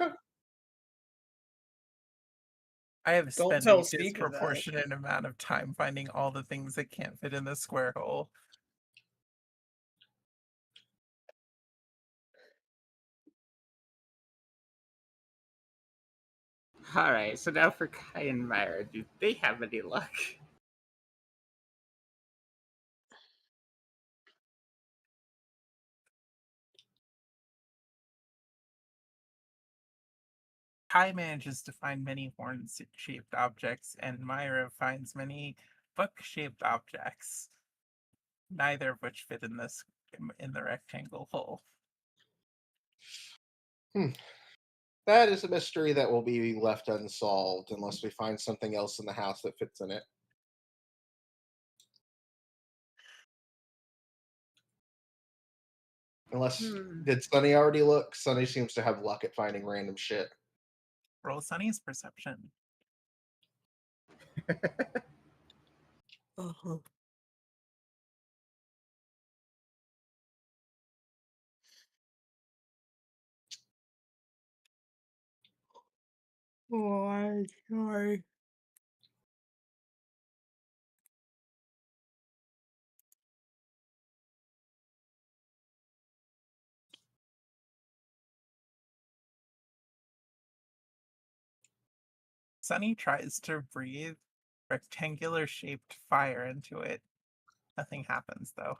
I have Don't spent tell a Speaker that. disproportionate amount of time finding all the things that can't fit in the square hole. All right, so now for Kai and Myra, do they have any luck? Kai manages to find many horn-shaped objects, and Myra finds many book-shaped objects, neither of which fit in the rectangle hole. That is a mystery that will be left unsolved unless we find something else in the house that fits in it. Unless did Sunny already look? Sunny seems to have luck at finding random shit. Roll Sunny's perception. Uh-huh. Oh, I'm sorry. Sunny tries to breathe rectangular-shaped fire into it. Nothing happens, though.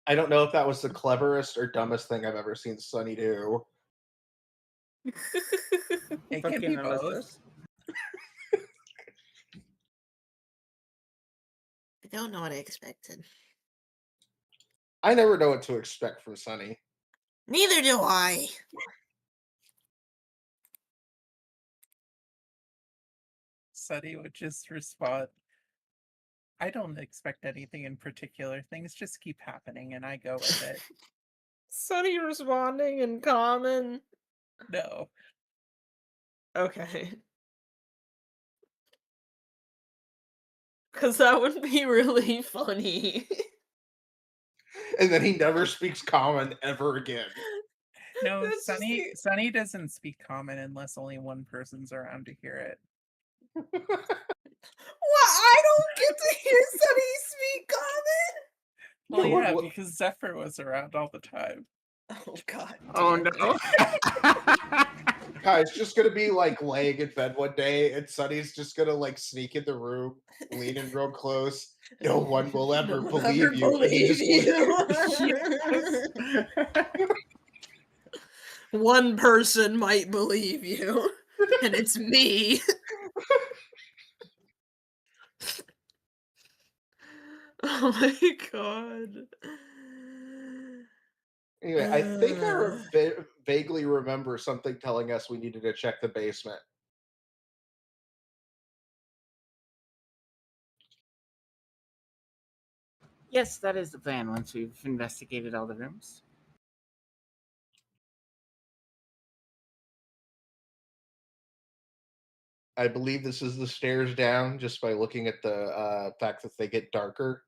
I don't know if that was the cleverest or dumbest thing I've ever seen Sunny do. It can be both. I don't know what I expected. I never know what to expect from Sunny. Neither do I. Sunny would just respond, I don't expect anything in particular. Things just keep happening and I go with it. Sunny responding in common. No. Okay. Because that would be really funny. And then he never speaks common ever again. No, That's just Sunny doesn't speak common unless only one person's around to hear it. What? I don't get to hear Sunny speak common? Well, No, yeah, what- because Zephyr was around all the time. Oh god. Oh damn no! it. Guy's just gonna be like laying in bed one day, and Sunny's just gonna like sneak in the room, lean in real close. No one will ever No one believe ever you. And he just believe you. One person might believe you, and it's me. Oh my god. Anyway, I think I vaguely remember something telling us we needed to check the basement. Yes, that is the plan once we've investigated all the rooms. I believe this is the stairs down just by looking at the fact that they get darker.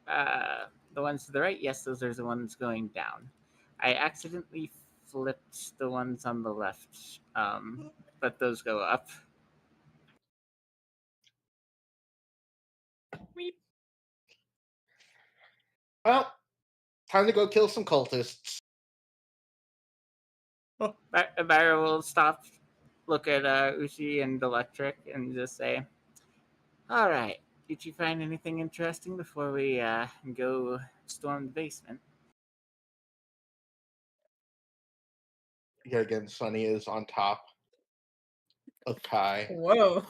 The ones to the right, yes, those are the ones going down. I accidentally flipped the ones on the left, but those go up. Well, time to go kill some cultists. Byra will stop, look at Ushi and Electric, and just say, "All right, did you find anything interesting before we go storm the basement?" Yet again, Sunny is on top of Kai. Whoa.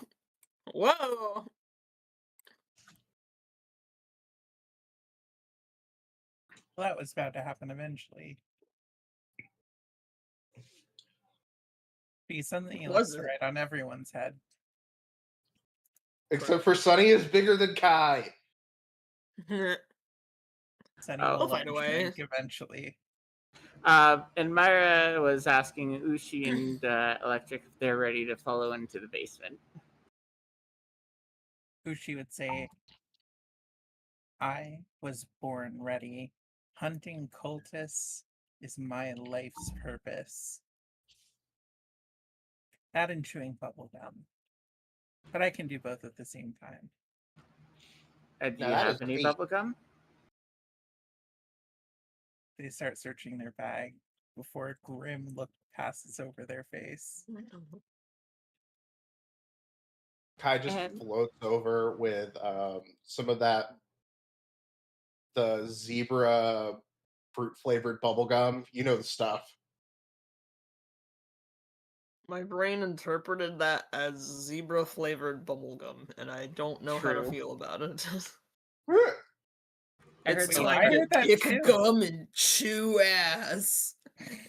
Whoa. Well, that was about to happen eventually. Be something looks Was it? right on everyone's head. Except for Sunny is bigger than Kai. Sunny Oh. will I'll find learn a way. shrink eventually. And Myra was asking Ushi and Electric if they're ready to follow into the basement. Ushi would say, I was born ready. Hunting cultists is my life's purpose. That and chewing bubblegum. But I can do both at the same time. Do Now you that have is any neat. bubblegum? They start searching their bag before a grim look passes over their face. Kai just And- floats over with some of that, the zebra fruit flavored bubblegum. You know the stuff. My brain interpreted that as zebra flavored bubblegum, and I don't know how to True. feel about it. I heard It's the Wait, I line. heard that pick too. gum and chew ass,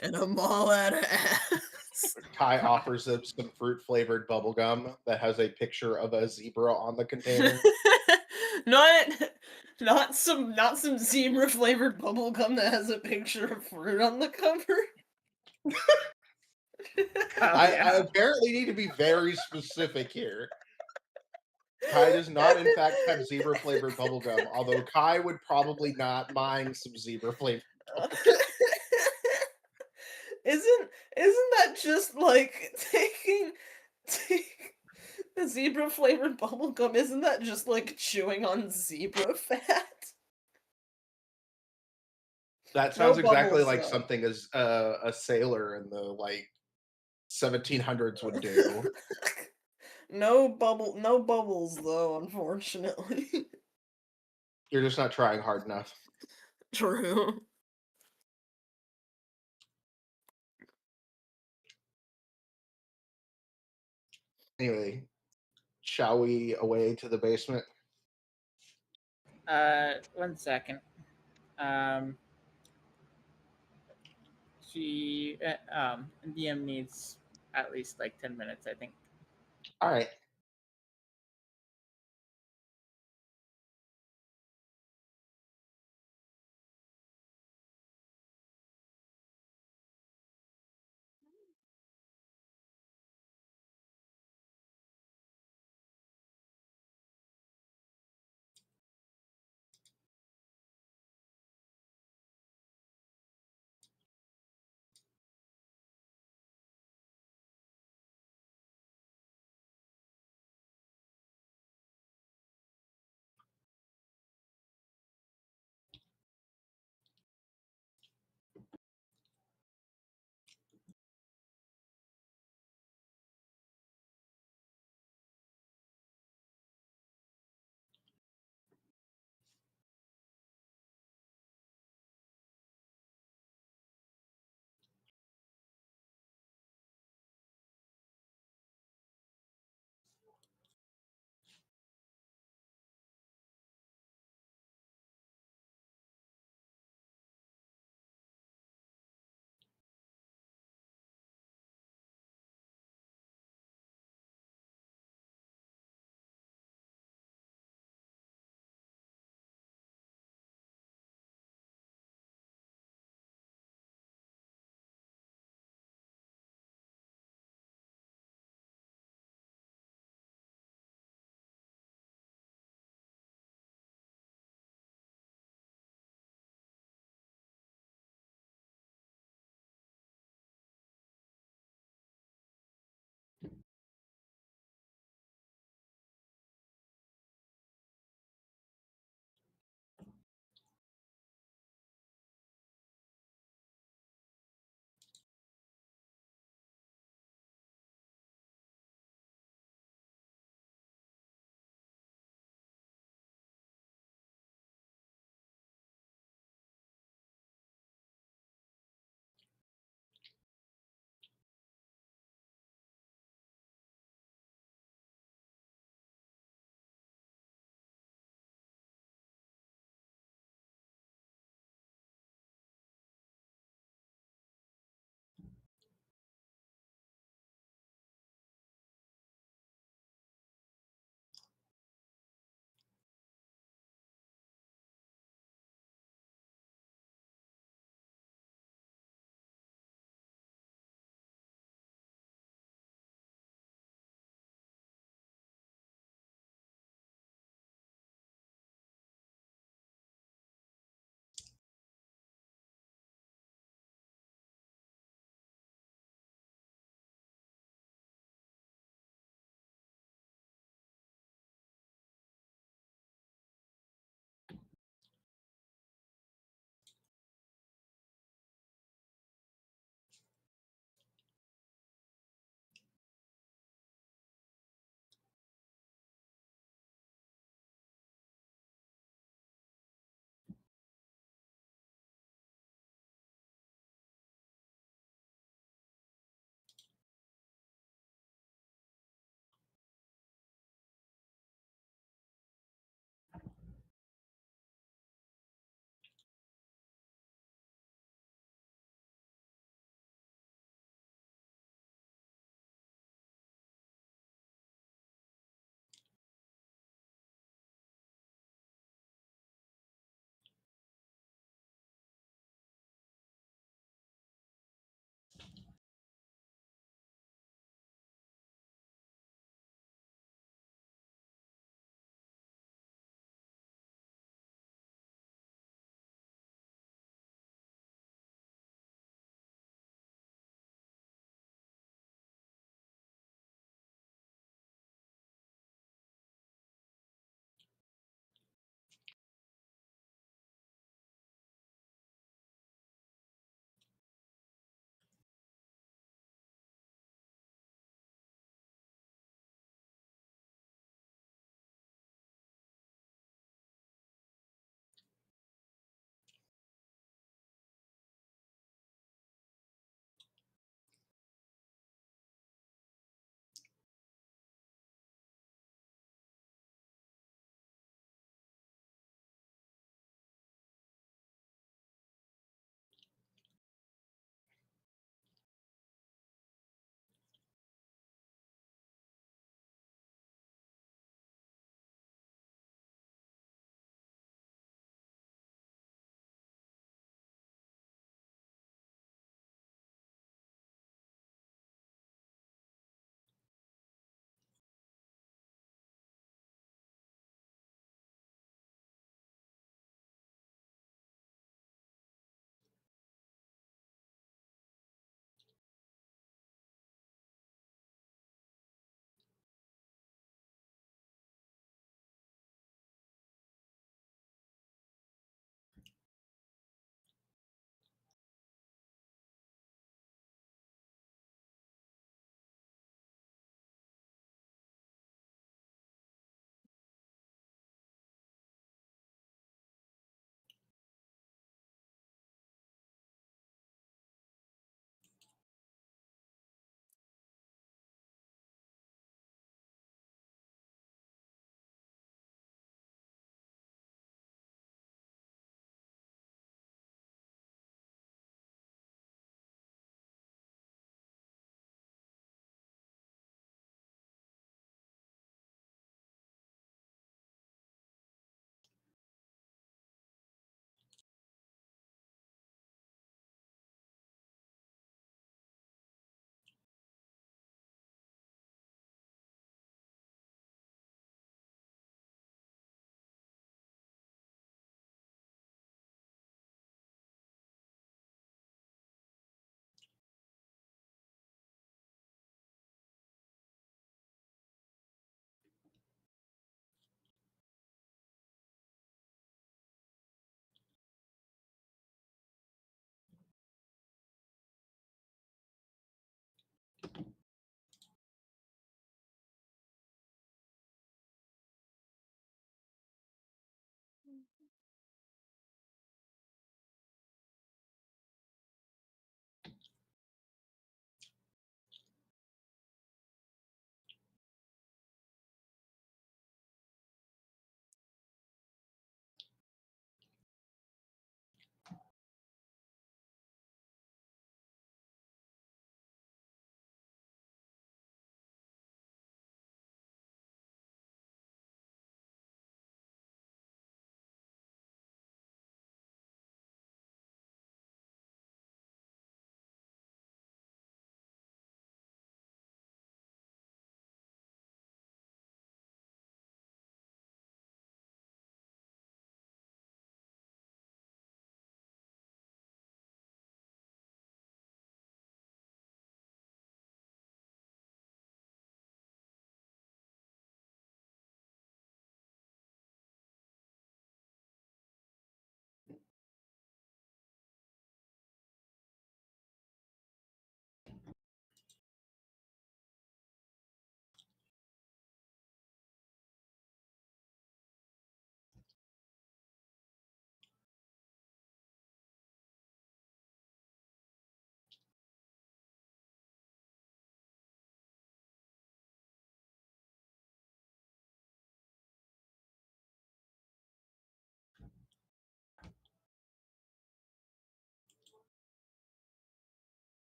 and I'm all out of ass. Kai offers them some fruit flavored bubblegum that has a picture of a zebra on the container. not not some zebra flavored bubblegum that has a picture of fruit on the cover. I apparently need to be very specific here. Kai does not, in fact, have zebra flavored bubblegum, although Kai would probably not mind some zebra flavored. Isn't that just like taking the zebra flavored bubblegum? Isn't that just like chewing on zebra fat? That sounds exactly bubbles, like though. something as a sailor in the like 1700s would do. No bubbles though, unfortunately. You're just not trying hard enough. True. Anyway, shall we away to the basement? 1 second. Um, DM needs at least like 10 minutes, I think. All right.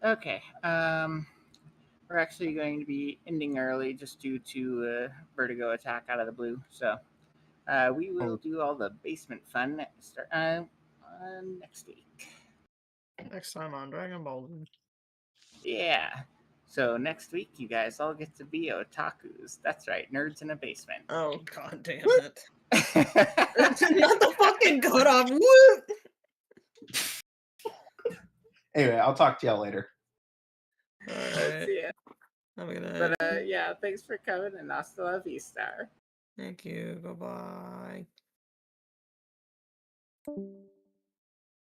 Okay. We're actually going to be ending early just due to a vertigo attack out of the blue. So we will do all the basement fun next week. Next time on Dragon Ball Z. Yeah. So next week, you guys all get to be otakus. That's right, nerds in a basement. Oh god damn What? it. Not the fucking cutoff. What? Anyway, I'll talk to y'all later. Alright. See ya. Have a good night. But yeah, thanks for coming and hasta la vista. Thank you. Goodbye.